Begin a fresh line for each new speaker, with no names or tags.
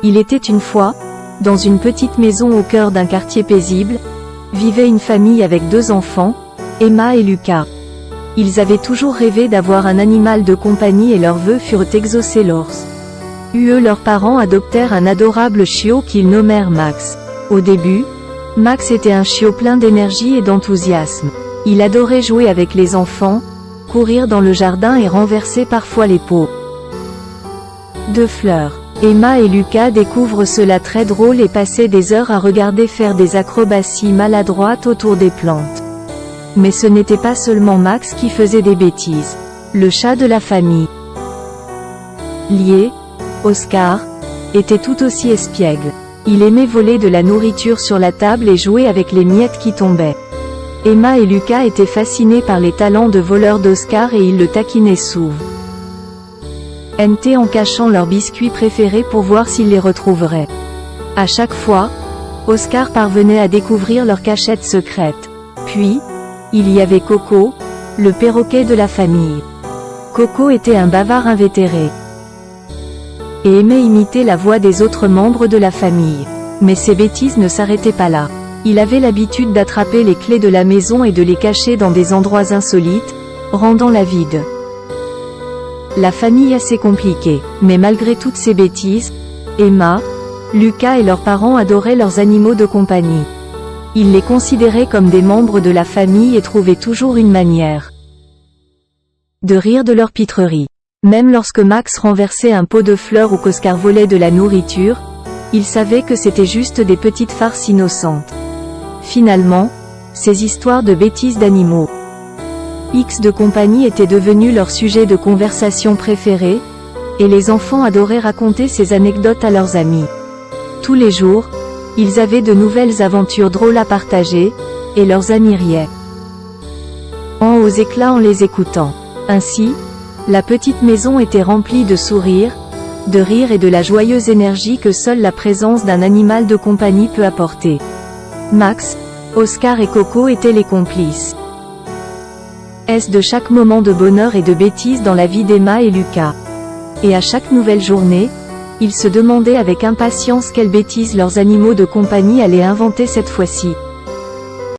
Il était une fois, dans une petite maison au cœur d'un quartier paisible, vivait une famille avec 2 enfants, Emma et Lucas. Ils avaient toujours rêvé d'avoir un animal de compagnie et leurs vœux furent exaucés leurs parents adoptèrent un adorable chiot qu'ils nommèrent Max. Au début, Max était un chiot plein d'énergie et d'enthousiasme. Il adorait jouer avec les enfants, courir dans le jardin et renverser parfois les pots de fleurs. Emma et Lucas découvrent cela très drôle et passaient des heures à regarder faire des acrobaties maladroites autour des plantes. Mais ce n'était pas seulement Max qui faisait des bêtises. Le chat de la famille, lié, Oscar, était tout aussi espiègle. Il aimait voler de la nourriture sur la table et jouer avec les miettes qui tombaient. Emma et Lucas étaient fascinés par les talents de voleur d'Oscar et ils le taquinaient souvent en cachant leurs biscuits préférés pour voir s'ils les retrouveraient. À chaque fois, Oscar parvenait à découvrir leur cachette secrète. Puis, il y avait Coco, le perroquet de la famille. Coco était un bavard invétéré et aimait imiter la voix des autres membres de la famille. Mais ses bêtises ne s'arrêtaient pas là. Il avait l'habitude d'attraper les clés de la maison et de les cacher dans des endroits insolites, rendant la vie de la famille assez compliquée. Mais malgré toutes ces bêtises, Emma, Lucas et leurs parents adoraient leurs animaux de compagnie. Ils les considéraient comme des membres de la famille et trouvaient toujours une manière de rire de leur pitrerie. Même lorsque Max renversait un pot de fleurs ou qu'Oscar volait de la nourriture, ils savaient que c'était juste des petites farces innocentes. Finalement, ces histoires de bêtises d'animaux de compagnie étaient devenues leur sujet de conversation préféré, et les enfants adoraient raconter ces anecdotes à leurs amis. Tous les jours, ils avaient de nouvelles aventures drôles à partager, et leurs amis riaient aux éclats en les écoutant. Ainsi, la petite maison était remplie de sourires, de rires et de la joyeuse énergie que seule la présence d'un animal de compagnie peut apporter. Max, Oscar et Coco étaient les complices de chaque moment de bonheur et de bêtise dans la vie d'Emma et Lucas. Et à chaque nouvelle journée, ils se demandaient avec impatience quelles bêtises leurs animaux de compagnie allaient inventer cette fois-ci.